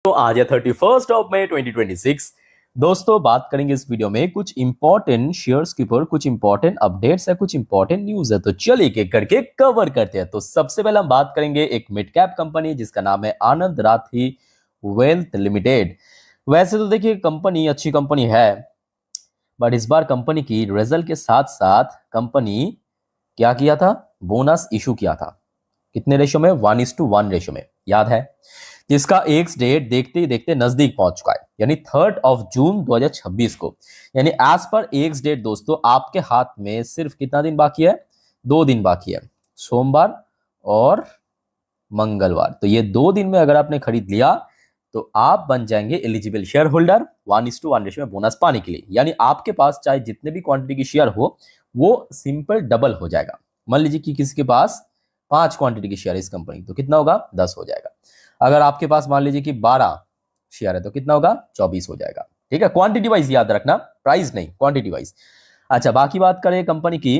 तो आज है 31 मई 2026। दोस्तों बात करेंगे इस वीडियो में कुछ इंपॉर्टेंट शेयर्स के ऊपर, कुछ इंपॉर्टेंट अपडेट्स है, कुछ इंपॉर्टेंट न्यूज है। तो चलिए एक एक करके कवर करते हैं। तो सबसे पहले हम बात करेंगे एक मिड कैप कंपनी जिसका नाम है आनंद राठी वेल्थ लिमिटेड। वैसे तो देखिए कंपनी अच्छी कंपनी है, बट इस बार कंपनी की रिजल्ट के साथ साथ कंपनी क्या किया था, बोनस इशू किया था। कितने रेशो में? 1:1 रेशो में, याद है। जिसका एक्स डेट देखते ही देखते नजदीक पहुंच चुका है, यानी 3 जून 2026 को। यानी एज पर एक्स डेट दोस्तों आपके हाथ में सिर्फ कितना दिन बाकी है? 2 दिन बाकी है, सोमवार और मंगलवार। तो ये 2 दिन में अगर आपने खरीद लिया तो आप बन जाएंगे एलिजिबल शेयर होल्डर 1:1 रेशो में बोनस पाने के लिए। यानी आपके पास चाहे जितने भी क्वांटिटी की शेयर हो वो सिंपल डबल हो जाएगा। मान लीजिए कि किसी के पास 5 क्वांटिटी की शेयर है इस कंपनी, तो कितना होगा? 10 हो जाएगा। अगर आपके पास मान लीजिए कि 12 शेयर है तो कितना होगा? 24 हो जाएगा। ठीक है, क्वांटिटी वाइज याद रखना, प्राइस नहीं, क्वांटिटी वाइज। अच्छा, बाकी बात करें कंपनी की,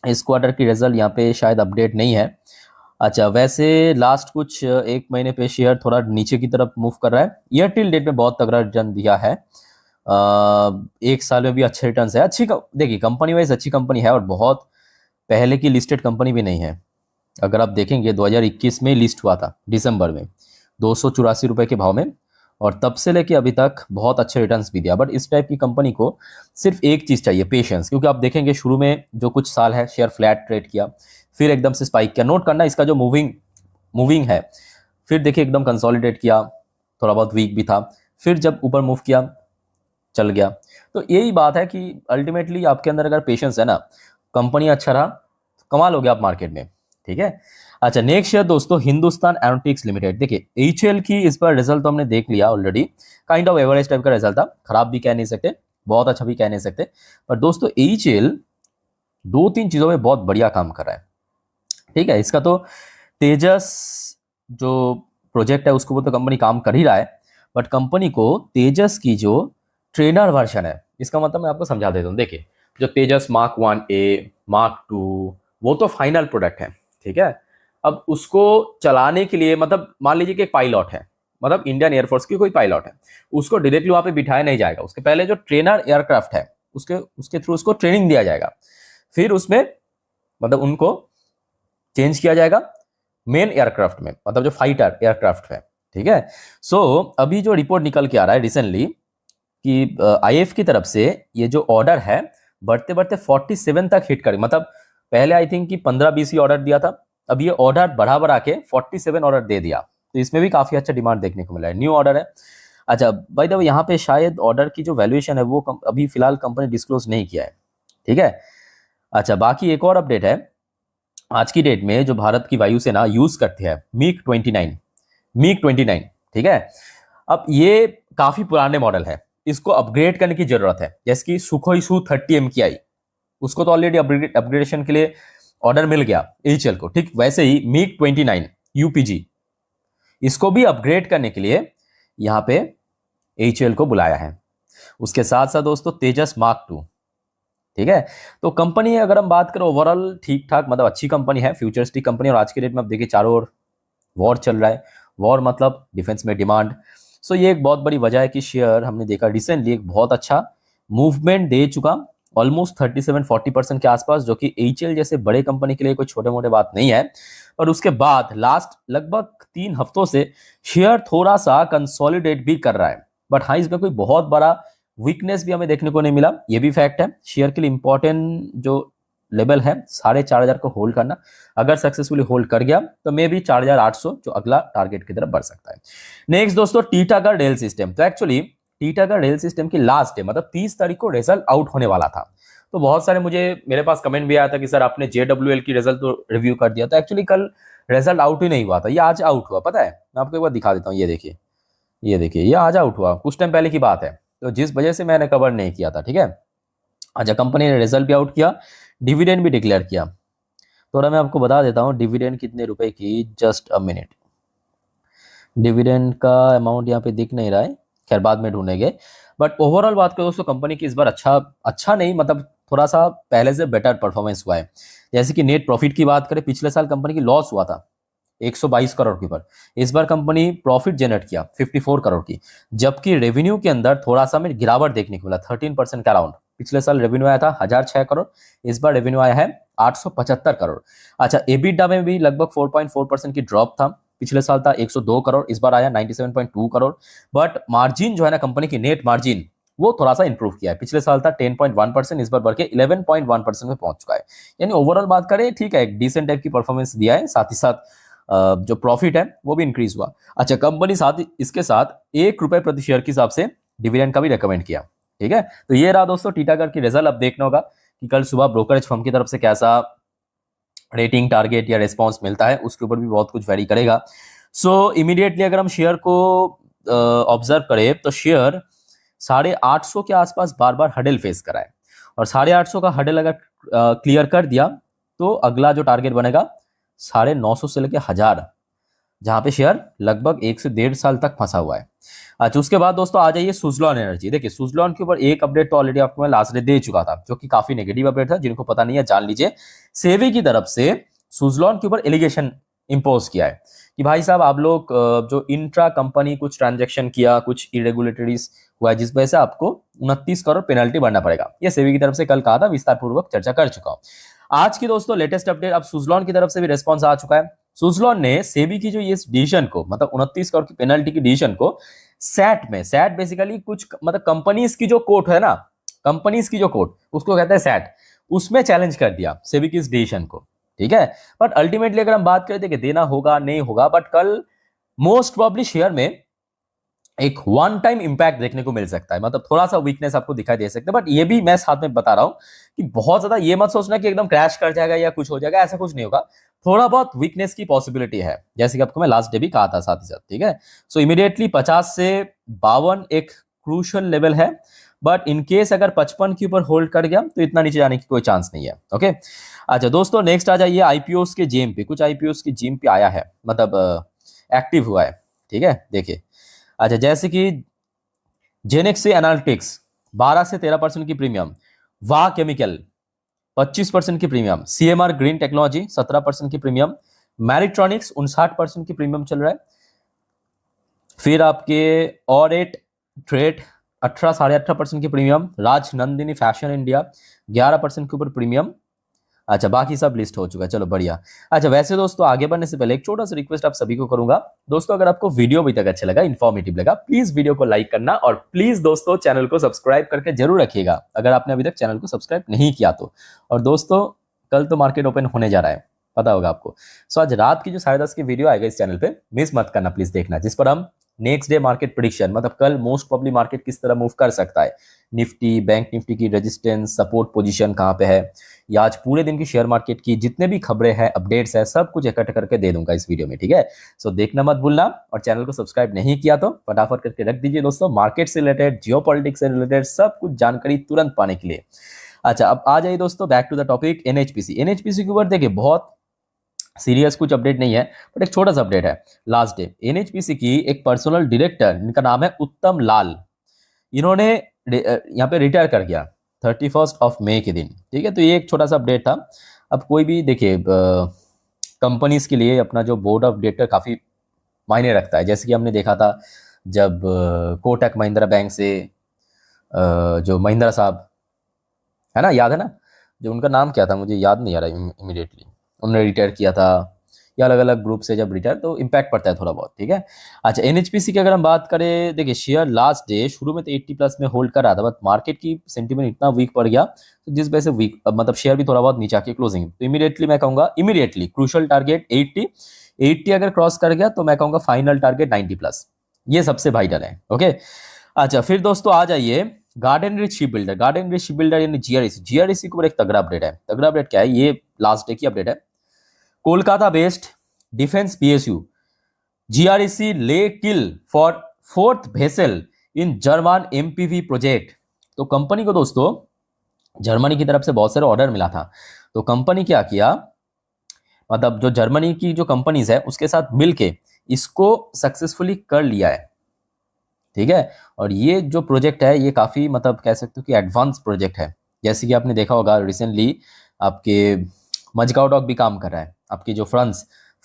इस क्वार्टर की रिजल्ट यहाँ पे शायद अपडेट नहीं है। अच्छा, वैसे लास्ट कुछ 1 महीने पे शेयर थोड़ा नीचे की तरफ मूव कर रहा है। ईयर टिल डेट में बहुत तगड़ा रिटर्न दिया है। 1 साल में भी अच्छे रिटर्न है। देखिए कंपनी वाइज अच्छी कंपनी है और बहुत पहले की लिस्टेड कंपनी भी नहीं है। अगर आप देखेंगे 2021 में लिस्ट हुआ था दिसंबर में 284 रुपए के भाव में, और तब से लेके अभी तक बहुत अच्छे रिटर्न्स भी दिया। बट इस टाइप की कंपनी को सिर्फ एक चीज चाहिए, पेशेंस। क्योंकि आप देखेंगे शुरू में जो कुछ साल है शेयर फ्लैट ट्रेड किया, फिर एकदम से स्पाइक किया। नोट करना इसका जो मूविंग है, फिर देखिए एकदम कंसोलिडेट किया, थोड़ा बहुत वीक भी था, फिर जब ऊपर मूव किया चल गया। तो यही बात है कि अल्टीमेटली आपके अंदर अगर पेशेंस है ना, कंपनी अच्छा रहा, कमाल हो गया आप मार्केट में। ठीक है। अच्छा, नेक्स्ट शेयर दोस्तों हिंदुस्तान एरोनॉटिक्स लिमिटेड। देखिए एचएल की इस बार रिजल्ट तो हमने देख लिया already, kind of average type का रिजल्ट था। खराब भी कह नहीं सकते, बहुत अच्छा भी कह नहीं सकते। पर दोस्तों एचएल 2-3 चीजों में बहुत बढ़िया काम कर रहा है। ठीक है, इसका तो तेजस जो प्रोजेक्ट है उसको वो तो कंपनी काम कर ही रहा है, बट कंपनी को तेजस की जो ट्रेनर वर्जन है, इसका मतलब मैं आपको समझा देता हूँ। देखिए जो तेजस मार्क 1A, मार्क 2, वो तो फाइनल प्रोडक्ट है। ठीक है, अब उसको चलाने के लिए मतलब मान लीजिए कि एक पायलट है, मतलब इंडियन एयरफोर्स की कोई पायलट है, उसको डायरेक्टली वहां पे बिठाया नहीं जाएगा। उसके पहले जो ट्रेनर एयरक्राफ्ट है उसके थ्रू उसको ट्रेनिंग दिया जाएगा, फिर उसमें मतलब उनको चेंज किया जाएगा मेन एयरक्राफ्ट में, मतलब जो फाइटर एयरक्राफ्ट है। ठीक है, सो अभी जो रिपोर्ट निकल के आ रहा है रिसेंटली कि आईएफ की तरफ से ये जो ऑर्डर है बढ़ते बढ़ते 47 तक हिट कर, मतलब पहले आई थिंक कि 15-20 ही ऑर्डर दिया था, अब ये ऑर्डर बढ़ा के 47 ऑर्डर दे दिया। तो इसमें भी काफी अच्छा डिमांड देखने को मिला है, न्यू ऑर्डर है। अच्छा बाय द वे यहाँ पे शायद ऑर्डर की जो वैल्यूएशन है वो अभी फिलहाल कंपनी डिस्क्लोज नहीं किया है। ठीक है। अच्छा, बाकी एक और अपडेट है, आज की डेट में जो भारत की वायुसेना यूज करती है मिग 29। ठीक है, अब ये काफी पुराने मॉडल है, इसको अपग्रेड करने की जरूरत है। जैसे कि सुखोई Su-30 MKI, उसको तो ऑलरेडी अपग्रेडेशन के लिए ऑर्डर मिल गया एचएल को। ठीक वैसे ही मिग 29 यूपीजी, इसको भी अपग्रेड करने के लिए यहाँ पे एचएल को बुलाया है। उसके साथ साथ दोस्तों तेजस मार्क 2। ठीक है, तो कंपनी अगर हम बात करें ओवरऑल ठीक ठाक, मतलब अच्छी कंपनी है, फ्यूचरिस्टिक कंपनी। और आज के डेट में आप देखिए चारों ओर वॉर चल रहा है, वॉर मतलब डिफेंस में डिमांड। सो ये एक बहुत बड़ी वजह है कि शेयर हमने देखा रिसेंटली एक बहुत अच्छा मूवमेंट दे चुका, ऑलमोस्ट 37-40% के आसपास, जो कि एचएल जैसे बड़े कंपनी के लिए कोई छोटे मोटे बात नहीं है। और उसके बाद लास्ट लगभग 3 हफ्तों से शेयर थोड़ा सा कंसोलिडेट भी कर रहा है, बट हाँ इसमें कोई बहुत बड़ा वीकनेस भी हमें देखने को नहीं मिला। ये भी फैक्ट है। शेयर के लिए इंपॉर्टेंट जो लेवल है 4,500 को होल्ड करना, अगर सक्सेसफुली होल्ड कर गया तो मे भी 4,800 जो अगला टारगेट की तरफ बढ़ सकता है। नेक्स्ट दोस्तों टीटागढ़ रेल सिस्टम। तो एक्चुअली टीटागढ़ रेल सिस्टम की लास्ट डे मतलब 30 तारीख को रिजल्ट आउट होने वाला था। तो बहुत सारे मेरे पास कमेंट भी आया था कि सर आपने JWL की रिजल्ट तो रिव्यू कर दिया। तो एक्चुअली कल रिजल्ट आउट ही नहीं हुआ था, ये आज आउट हुआ। पता है, मैं आपको एक बार दिखा देता हूँ। ये देखिए ये आज आउट हुआ, कुछ टाइम पहले की बात है, तो जिस वजह से मैंने कवर नहीं किया था। ठीक है। अच्छा, कंपनी ने रिजल्ट भी आउट किया, डिविडेंड भी डिक्लेयर किया। थोड़ा मैं आपको बता देता हूँ डिविडेंड कितने रुपए की, जस्ट अ मिनट। डिविडेंड का अमाउंट यहाँ पे दिख नहीं रहा है, खैर बाद में ढूंढेंगे। बट ओवरऑल बात करो दोस्तों कंपनी की इस बार अच्छा नहीं, मतलब थोड़ा सा पहले से बेटर परफॉर्मेंस हुआ है। जैसे कि नेट प्रॉफिट की बात करें, पिछले साल कंपनी की लॉस हुआ था 122 करोड़ के ऊपर। इस बार कंपनी प्रॉफिट जनरेट किया 54 करोड़ की, जबकि रेवेन्यू के अंदर थोड़ा सा में गिरावट देखने को मिला 13% का अराउंड। पिछले साल रेवेन्यू आया था 1006 करोड़, इस बार रेवेन्यू आया है 875 करोड़। अच्छा, एबिटा में भी लगभग 4.4% की ड्रॉप था। पिछले साल था 102 करोड़, इस बार आया 97.2 करोड़। बट मार्जिन जो है ना कंपनी की, नेट मार्जिन, वो थोड़ा सा इंप्रूव किया है। पिछले साल था 10.1%, इस बार बढ़ के 11.1% में पहुंच चुका है। यानी ओवरऑल बात करें ठीक है, एक डिसेंट टाइप की परफॉर्मेंस दिया है। साथ ही साथ जो प्रॉफिट है वो भी इंक्रीज हुआ। अच्छा, कंपनी साथ इसके साथ ₹1 प्रति शेयर के हिसाब से डिविडेंड का भी रेकमेंड किया। ठीक है, तो ये रहा दोस्तों टीटागढ़ की रिजल्ट। अब देखना होगा कि कल सुबह ब्रोकरेज फर्म की तरफ से कैसा रेटिंग टारगेट या रिस्पॉन्स मिलता है, उसके ऊपर भी बहुत कुछ वेरी करेगा। सो इमीडिएटली अगर हम शेयर को ऑब्जर्व करें तो शेयर 850 के आसपास बार बार हडल फेस करा है, और 850 का हडल अगर क्लियर कर दिया तो अगला जो टारगेट बनेगा 950 से लेकर 1000, जहां पे शेयर लगभग 1 से 1.5 साल तक फंसा हुआ है। अच्छा, उसके बाद दोस्तों आ जाइए सुजलॉन एनर्जी। देखिए सुजलॉन के ऊपर एक अपडेट तो ऑलरेडी आपको मैं लास्ट डे दे चुका था, जो कि काफी नेगेटिव अपडेट था। जिनको पता नहीं है जान लीजिए, सेबी की तरफ से सुजलॉन के ऊपर एलिगेशन इंपोज किया है कि भाई साहब आप लोग जो इंट्रा कंपनी कुछ ट्रांजैक्शन किया, कुछ इरेगुलेटरीज हुआ है, जिस वजह से आपको 29 करोड़ पेनल्टी भरना पड़ेगा। ये सेबी की तरफ से कल कहा था, विस्तार पूर्वक चर्चा कर चुका हूं। आज की दोस्तों लेटेस्ट अपडेट, अब सुजलॉन की तरफ से भी रेस्पॉन्स आ चुका है। सुजलॉन ने सेबी की जो ये डिसीजन को, मतलब 29 करोड़ की पेनल्टी की डिसीजन को सैट बेसिकली कुछ मतलब कंपनीज की जो कोर्ट है ना, कंपनीज की जो कोर्ट, उसको कहते हैं सैट, उसमें चैलेंज कर दिया सेबी की इस डिसीजन को। ठीक है, बट अल्टीमेटली अगर हम बात करें कि देना होगा नहीं होगा, बट कल मोस्ट प्रोबेबली शेयर में एक वन टाइम इंपैक्ट देखने को मिल सकता है। मतलब थोड़ा सा वीकनेस आपको दिखाई दे सकता है, बट ये भी मैं साथ में बता रहा हूं कि बहुत ज्यादा ये मत सोचना कि एकदम क्रैश कर जाएगा या कुछ हो जाएगा, ऐसा कुछ नहीं होगा। थोड़ा बहुत वीकनेस की पॉसिबिलिटी है, जैसे कि आपको मैं लास्ट डे भी कहा था साथ ही साथ। ठीक है, सो इमीडिएटली 50 से 52 एक क्रूशियल लेवल है, बट इनकेस अगर 55 के ऊपर होल्ड कर गया तो इतना नीचे जाने की कोई चांस नहीं है। ओके, अच्छा दोस्तों नेक्स्ट आ जाइए आईपीओस के जेम पे। कुछ आईपीओस की जेम पे आया है, मतलब एक्टिव हुआ है। ठीक है, देखिए अच्छा, जैसे कि जेनेक्सी एनालिटिक्स 12 से 13% की प्रीमियम, वाह केमिकल 25% की प्रीमियम, सीएमआर ग्रीन टेक्नोलॉजी 17% की प्रीमियम, मैरिट्रॉनिक्स 59% की प्रीमियम चल रहा है। फिर आपके ऑरेट ट्रेड 18.5% की प्रीमियम, राजनंदिनी फैशन इंडिया 11% के ऊपर प्रीमियम। अच्छा, बाकी सब लिस्ट हो चुका है, चलो बढ़िया। अच्छा, वैसे दोस्तों आगे बढ़ने से पहले एक छोटा सा रिक्वेस्ट आप सभी को करूंगा। दोस्तों अगर आपको वीडियो अभी तक अच्छा लगा, इन्फॉर्मेटिव लगा, प्लीज वीडियो को लाइक करना, और प्लीज दोस्तों चैनल को सब्सक्राइब करके जरूर रखिएगा अगर आपने अभी तक चैनल को सब्सक्राइब नहीं किया तो। और दोस्तों कल तो मार्केट ओपन होने जा रहा है, पता होगा आपको। सो आज रात की जो 10:30 की वीडियो आएगा इस चैनल पे, मिस मत करना प्लीज, देखना, जिस पर हम नेक्स्ट डे मार्केट प्रिडिक्शन, मतलब कल मोस्ट प्रोबेबली मार्केट किस तरह मूव कर सकता है, निफ्टी बैंक निफ्टी की रेजिस्टेंस सपोर्ट पोजीशन कहां पे है, या आज पूरे दिन की शेयर मार्केट की जितने भी खबरें हैं, अपडेट्स है, सब कुछ इकट्ठा करके दे दूंगा इस वीडियो में। ठीक है, सो देखना मत भूलना, और चैनल को सब्सक्राइब नहीं किया तो फटाफट करके रख दीजिए दोस्तों, मार्केट से रिलेटेड, जियोपॉलिटिक्स से रिलेटेड सब कुछ जानकारी तुरंत पाने के लिए। अच्छा, अब आ जाइए दोस्तों back to the topic, NHPC. NHPC के ऊपर देखिए बहुत सीरियस कुछ अपडेट नहीं है, बट एक छोटा सा अपडेट है। लास्ट डे एनएचपीसी की एक पर्सनल डायरेक्टर, इनका नाम है उत्तम लाल, इन्होंने यहाँ पे रिटायर कर गया 31 मई के दिन। ठीक है, तो ये एक छोटा सा अपडेट था। अब कोई भी देखिए कंपनीज के लिए अपना जो बोर्ड ऑफ डायरेक्टर काफी मायने रखता है। जैसे कि हमने देखा था जब कोटक महिंद्रा बैंक से जो महिंद्रा साहब है ना, याद है ना, जो उनका नाम क्या था मुझे याद नहीं आ रहा इमीडिएटली, उन्होंने रिटायर किया था, या अलग अलग ग्रुप से जब रिटायर, तो इम्पैक्ट पड़ता है थोड़ा बहुत। ठीक है, अच्छा एनएचपीसी की अगर हम बात करें, देखिए शेयर लास्ट डे शुरू में तो 80+ में होल्ड कर रहा था, बट मार्केट की सेंटीमेंट इतना वीक पड़ गया, तो जिस वजह से वीक, मतलब शेयर भी थोड़ा बहुत नीचे आके क्लोजिंग, तो इमीडिएटली मैं कहूंगा इमीडिएटली क्रूशियल टारगेट 80 अगर क्रॉस कर गया तो मैं कहूंगा फाइनल टारगेट 90+, ये सबसे वाइटल है। ओके, अच्छा फिर दोस्तों आ जाइए garden rich ship builder. Garden rich ship builder यानी जीआरईसी, जीआरईसी के ऊपर एक तगड़ा अपडेट है। तगड़ा अपडेट क्या है, ये लास्ट डे की अपडेट है। कोलकाता बेस्ड डिफेंस पीएसयू जीआरईसी ले किल for 4th vessel in German MPV project. तो कंपनी को दोस्तों जर्मनी की तरफ से बहुत सारे ऑर्डर मिला था, तो कंपनी क्या किया, मतलब जो जर्मनी की जो कंपनीज है उसके साथ मिलके इसको सक्सेसफुली कर लिया है। ठीक है, और ये जो प्रोजेक्ट है ये काफी मतलब कह सकते हो कि एडवांस प्रोजेक्ट है। जैसे कि आपने देखा होगा रिसेंटली आपके मजगांव डॉक भी काम कर रहा है, आपकी जो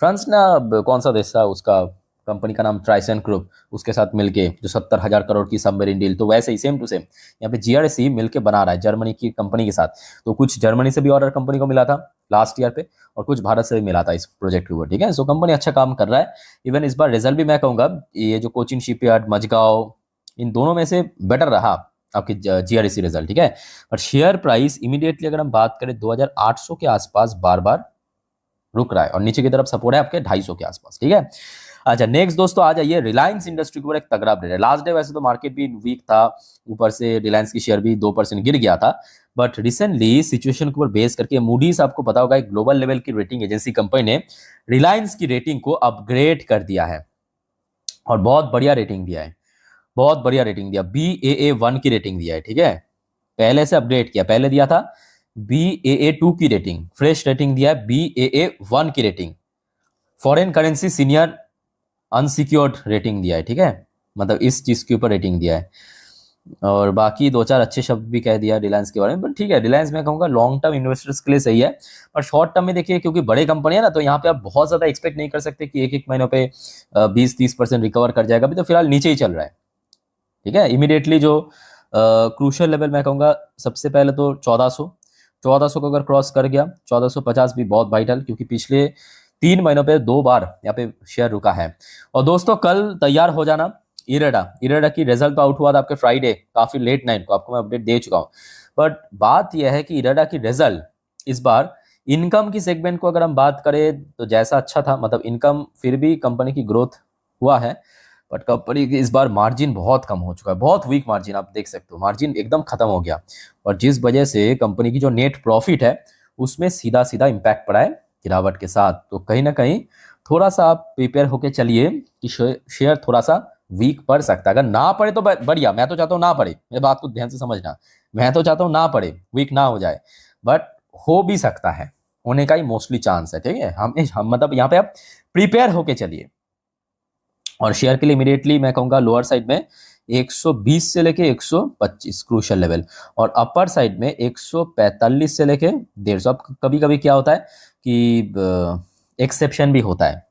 फ्रांस ना, अब कौन सा देश था उसका, कंपनी का नाम ट्राइसन ग्रुप, उसके साथ मिलके जो 70,000 करोड़ की सबमरीन डील, तो वैसे ही सेम टू सेम यहाँ पे जीआरसी मिलके बना रहा है जर्मनी की कंपनी के साथ। तो कुछ जर्मनी से भी ऑर्डर कंपनी को मिला था लास्ट ईयर पे, और कुछ भारत से भी मिला था इस प्रोजेक्ट के ऊपर, ठीक है। सो कंपनी अच्छा काम कर रहा है। इवन इस बार रिजल्ट भी मैं कहूँगा ये जो कोचिन शिपयार्ड, मझगांव, इन दोनों में से बेटर रहा आपकी जीआरसी रिजल्ट, ठीक है। और शेयर प्राइस इमीडिएटली अगर हम बात करें 2800 के आसपास बार बार रुक रहा है, और नीचे की तरफ सपोर्ट है आपके 250 के आसपास, ठीक है। अच्छा नेक्स्ट दोस्तों आ जाइए रिलायंस इंडस्ट्री के ऊपर, एक तगड़ा अपडेट है। लास्ट डे वैसे तो मार्केट भी वीक था, ऊपर से रिलायंस की शेयर भी 2% गिर गया था, बट रिसेंटली सिचुएशन के ऊपर बेस करके मूडीज, आपको पता होगा एक ग्लोबल लेवल की रेटिंग एजेंसी कंपनी ने रिलायंस की रेटिंग को अपग्रेड कर दिया है, और बहुत बढ़िया रेटिंग दिया है, बहुत बढ़िया रेटिंग दिया, BAA1 की रेटिंग दिया है, ठीक है। पहले से अपडेट किया, पहले दिया था BAA2 की रेटिंग, फ्रेश रेटिंग दिया है BAA1 की rating, foreign currency senior unsecured rating दिया है, ठीक है। मतलब इस चीज के ऊपर रेटिंग दिया है, और बाकी दो चार अच्छे शब्द भी कह दिया रिलायंस के बारे में, बट ठीक है, रिलायंस मैं कहूँगा लॉन्ग टर्म इन्वेस्टर्स के लिए सही है। पर शॉर्ट टर्म में देखिए, क्योंकि बड़े कंपनी है ना, तो यहाँ पे आप बहुत ज्यादा एक्सपेक्ट नहीं कर सकते कि एक एक महीनों पे 20-30% रिकवर कर जाएगा। अभी तो फिलहाल नीचे ही चल रहा है, ठीक है। इमीडिएटली जो क्रूशियल लेवल मैं कहूँगा, सबसे पहले तो 1400 को अगर क्रॉस कर गया, 1450 भी बहुत वाइटल, क्योंकि पिछले 3 महीनों पे 2 बार यहाँ पे शेयर रुका है। और दोस्तों कल तैयार हो जाना, इरेडा की रिजल्ट तो आउट हुआ था आपके फ्राइडे, काफी लेट नाइट को आपको मैं अपडेट दे चुका हूँ। बट बात यह है कि इरेडा की रिजल्ट इस बार इनकम की सेगमेंट को अगर हम बात करें तो जैसा अच्छा था, मतलब इनकम फिर भी कंपनी की ग्रोथ हुआ है, बट कंपनी की इस बार मार्जिन बहुत कम हो चुका है, बहुत वीक मार्जिन, आप देख सकते हो मार्जिन एकदम खत्म हो गया, और जिस वजह से कंपनी की जो नेट प्रॉफिट है उसमें सीधा सीधा इम्पैक्ट पड़ा है गिरावट के साथ। तो कहीं ना कहीं थोड़ा सा आप प्रिपेयर होके चलिए कि शेयर थोड़ा सा वीक पड़ सकता है। अगर ना पड़े तो बढ़िया, मैं तो चाहता हूँ ना पड़े, मेरी बात को ध्यान से समझना, मैं तो चाहता हूँ ना पड़े, वीक ना हो जाए, बट हो भी सकता है, होने का ही मोस्टली चांस है, ठीक है। हम मतलब यहाँ पे आप प्रिपेयर होके चलिए। और शेयर के लिए इमीडिएटली मैं कहूँगा लोअर साइड में 120 से लेके 125 क्रूशियल लेवल, और अपर साइड में 145 से लेके 150। अब कभी कभी क्या होता है कि एक्सेप्शन भी होता है,